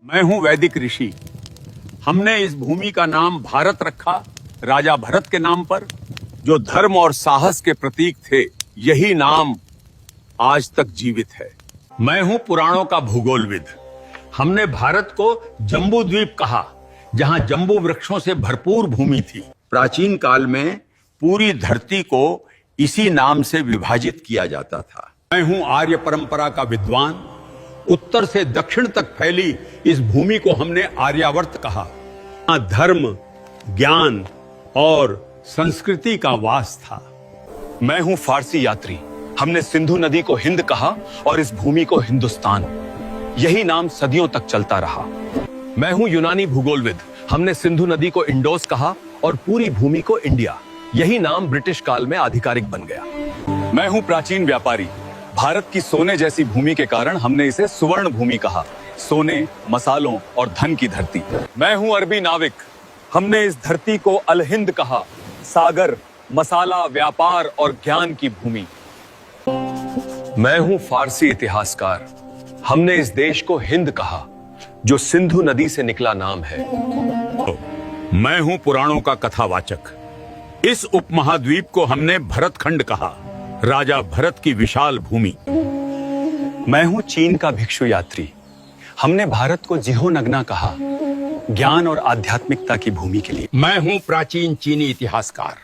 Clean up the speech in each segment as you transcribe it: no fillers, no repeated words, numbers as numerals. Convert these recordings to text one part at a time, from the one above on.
मैं हूं वैदिक ऋषि। हमने इस भूमि का नाम भारत रखा राजा भरत के नाम पर, जो धर्म और साहस के प्रतीक थे। यही नाम आज तक जीवित है। मैं हूं पुराणों का भूगोलविद। हमने भारत को जम्बू द्वीप कहा, जहां जम्बू वृक्षों से भरपूर भूमि थी। प्राचीन काल में पूरी धरती को इसी नाम से विभाजित किया जाता था। मैं हूं आर्य परंपरा का विद्वान। उत्तर से दक्षिण तक फैली इस भूमि को हमने आर्यावर्त कहा। यहाँ धर्म, ज्ञान और संस्कृति का वास था। मैं हूं फारसी यात्री। हमने सिंधु नदी को हिंद कहा और इस भूमि को हिंदुस्तान। यही नाम सदियों तक चलता रहा। मैं हूं यूनानी भूगोलविद। हमने सिंधु नदी को इंडोस कहा और पूरी भूमि को इंडिया। यही नाम ब्रिटिश काल में आधिकारिक बन गया। मैं हूं प्राचीन व्यापारी। भारत की सोने जैसी भूमि के कारण हमने इसे सुवर्ण भूमि कहा। सोने, मसालों और धन की धरती। मैं हूं अरबी नाविक। हमने इस धरती को अल हिंद कहा। सागर, मसाला, व्यापार और ज्ञान की भूमि। मैं हूं फारसी इतिहासकार। हमने इस देश को हिंद कहा, जो सिंधु नदी से निकला नाम है। मैं हूं पुराणों का कथावाचक। इस उपमहाद्वीप को हमने भरतखंड कहा, राजा भरत की विशाल भूमि। मैं हूं चीन का भिक्षु यात्री। हमने भारत को जिहोनगना कहा, ज्ञान और आध्यात्मिकता की भूमि के लिए। मैं हूं प्राचीन चीनी इतिहासकार।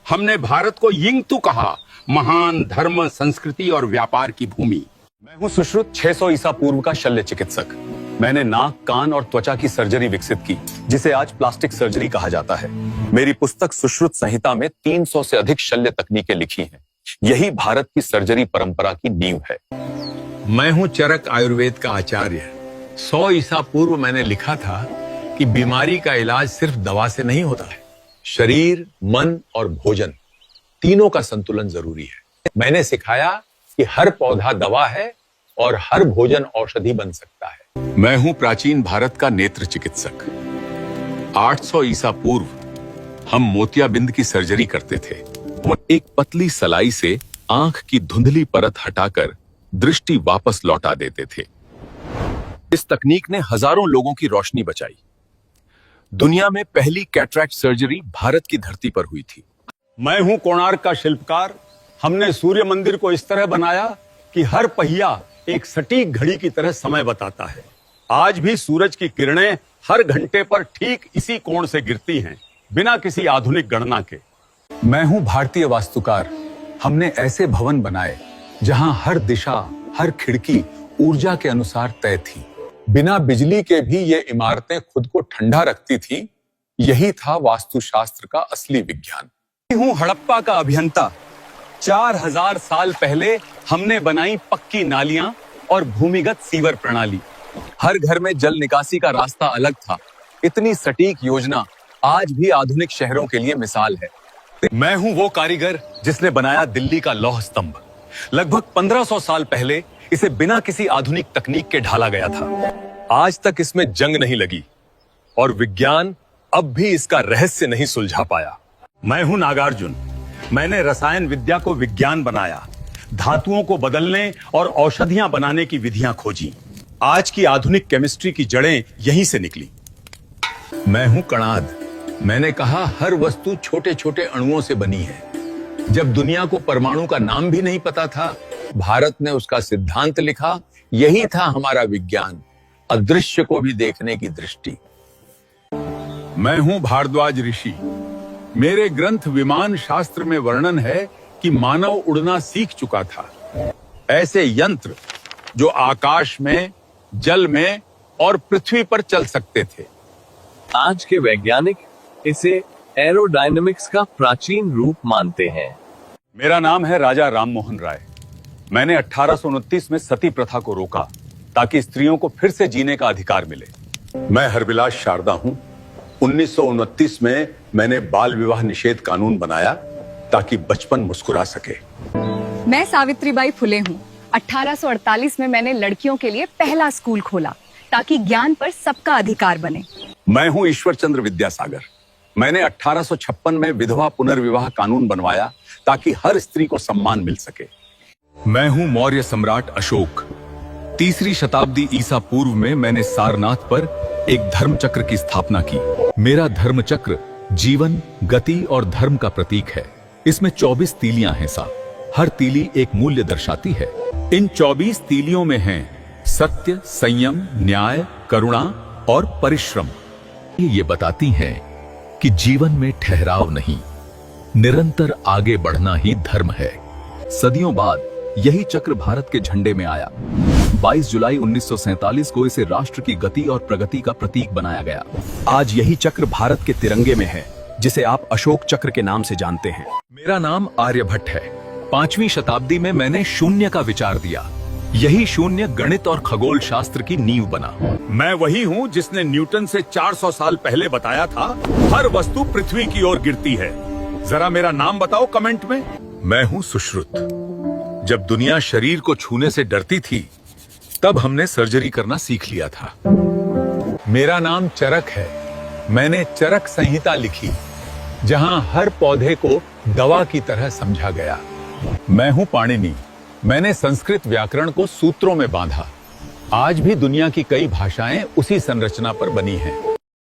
हमने भारत को यिंगतू कहा, महान धर्म, संस्कृति और व्यापार की भूमि। मैं हूं सुश्रुत 600 ईसा पूर्व का शल्य चिकित्सक। मैंने नाक, कान और त्वचा की सर्जरी विकसित की, जिसे आज प्लास्टिक सर्जरी कहा जाता है। मेरी पुस्तक सुश्रुत संहिता में 300 से अधिक शल्य तकनीकें लिखी हैं। यही भारत की सर्जरी परंपरा की नींव है। मैं हूं चरक आयुर्वेद का आचार्य। 100 ईसा पूर्व मैंने लिखा था कि बीमारी का इलाज सिर्फ दवा से नहीं होता है। शरीर, मन और भोजन, तीनों का संतुलन जरूरी है। मैंने सिखाया कि हर पौधा दवा है और हर भोजन औषधि बन सकता है। मैं हूं प्राचीन भारत का नेत्र चिकित्सक। 800 ईसा पूर्व हम मोतियाबिंद की सर्जरी करते थे। एक पतली सलाई से आंख की धुंधली परत हटाकर दृष्टि वापस लौटा देते थे। इस तकनीक ने हजारों लोगों की रोशनी बचाई। दुनिया में पहली कैटरैक्ट सर्जरी भारत की धरती पर हुई थी। मैं हूं कोणार्क का शिल्पकार। हमने सूर्य मंदिर को इस तरह बनाया कि हर पहिया एक सटीक घड़ी की तरह समय बताता है। आज भी सूरज की किरणें हर घंटे पर ठीक इसी कोण से गिरती हैं, बिना किसी आधुनिक गणना के। मैं हूं भारतीय वास्तुकार। हमने ऐसे भवन बनाए जहां हर दिशा, हर खिड़की ऊर्जा के अनुसार तय थी। बिना बिजली के भी ये इमारतें खुद को ठंडा रखती थी। यही था वास्तुशास्त्र का असली विज्ञान। मैं हूं हड़प्पा का अभियंता। 4000 साल पहले हमने बनाई पक्की नालियां और भूमिगत सीवर प्रणाली। हर घर में जल निकासी का रास्ता अलग था। इतनी सटीक योजना आज भी आधुनिक शहरों के लिए मिसाल है। मैं हूं वो कारीगर जिसने बनाया दिल्ली का लौह स्तंभ। लगभग 1500 साल पहले इसे बिना किसी आधुनिक तकनीक के ढाला गया था। आज तक इसमें जंग नहीं लगी और विज्ञान अब भी इसका रहस्य नहीं सुलझा पाया। मैं हूं नागार्जुन। मैंने रसायन विद्या को विज्ञान बनाया, धातुओं को बदलने और औषधियां बनाने की विधियां खोजी। आज की आधुनिक केमिस्ट्री की जड़ें यहीं से निकली। मैं हूं कणाद। मैंने कहा हर वस्तु छोटे छोटे अणुओं से बनी है। जब दुनिया को परमाणु का नाम भी नहीं पता था, भारत ने उसका सिद्धांत लिखा। यही था हमारा विज्ञान, अदृश्य को भी देखने की दृष्टि। मैं हूं भारद्वाज ऋषि। मेरे ग्रंथ विमान शास्त्र में वर्णन है कि मानव उड़ना सीख चुका था। ऐसे यंत्र जो आकाश में, जल में और पृथ्वी पर चल सकते थे। आज के वैज्ञानिक इसे एरोडायनामिक्स का प्राचीन रूप मानते हैं। मेरा नाम है राजा राममोहन राय। मैंने 1829 में सती प्रथा को रोका ताकि स्त्रियों को फिर से जीने का अधिकार मिले। मैं हरविलास शारदा हूं। 1929 में मैंने बाल विवाह निषेध कानून बनाया ताकि बचपन मुस्कुरा सके। मैं सावित्रीबाई फुले हूँ। 1848 में मैंने लड़कियों के लिए पहला स्कूल खोला ताकि ज्ञान पर सबका अधिकार बने। मैं हूं ईश्वर चंद्र विद्यासागर। मैंने 1856 में विधवा पुनर्विवाह कानून बनवाया ताकि हर स्त्री को सम्मान मिल सके। मैं हूं मौर्य सम्राट अशोक। 3री शताब्दी ईसा पूर्व में मैंने सारनाथ पर एक धर्म चक्र की स्थापना की। मेरा धर्म चक्र जीवन, गति और धर्म का प्रतीक है। इसमें 24 तीलियां हैं साहब। हर तीली एक मूल्य दर्शाती है। इन 24 तीलियों में हैं सत्य, संयम, न्याय, करुणा और परिश्रम। ये बताती हैं कि जीवन में ठहराव नहीं, निरंतर आगे बढ़ना ही धर्म है। सदियों बाद यही चक्र भारत के झंडे में आया। 22 जुलाई 1947 को इसे राष्ट्र की गति और प्रगति का प्रतीक बनाया गया। आज यही चक्र भारत के तिरंगे में है, जिसे आप अशोक चक्र के नाम से जानते हैं। मेरा नाम आर्यभट्ट है। 5वीं शताब्दी में मैंने शून्य का विचार दिया। यही शून्य गणित और खगोल शास्त्र की नींव बना। मैं वही हूँ जिसने न्यूटन से 400 साल पहले बताया था, हर वस्तु पृथ्वी की ओर गिरती है। जरा मेरा नाम बताओ कमेंट में। मैं हूं सुश्रुत। जब दुनिया शरीर को छूने से डरती थी, तब हमने सर्जरी करना सीख लिया था। मेरा नाम चरक है। मैंने चरक संहिता लिखी, जहां हर पौधे को दवा की तरह समझा गया। मैं हूं पाणिनि। मैंने संस्कृत व्याकरण को सूत्रों में बांधा। आज भी दुनिया की कई भाषाएं उसी संरचना पर बनी हैं।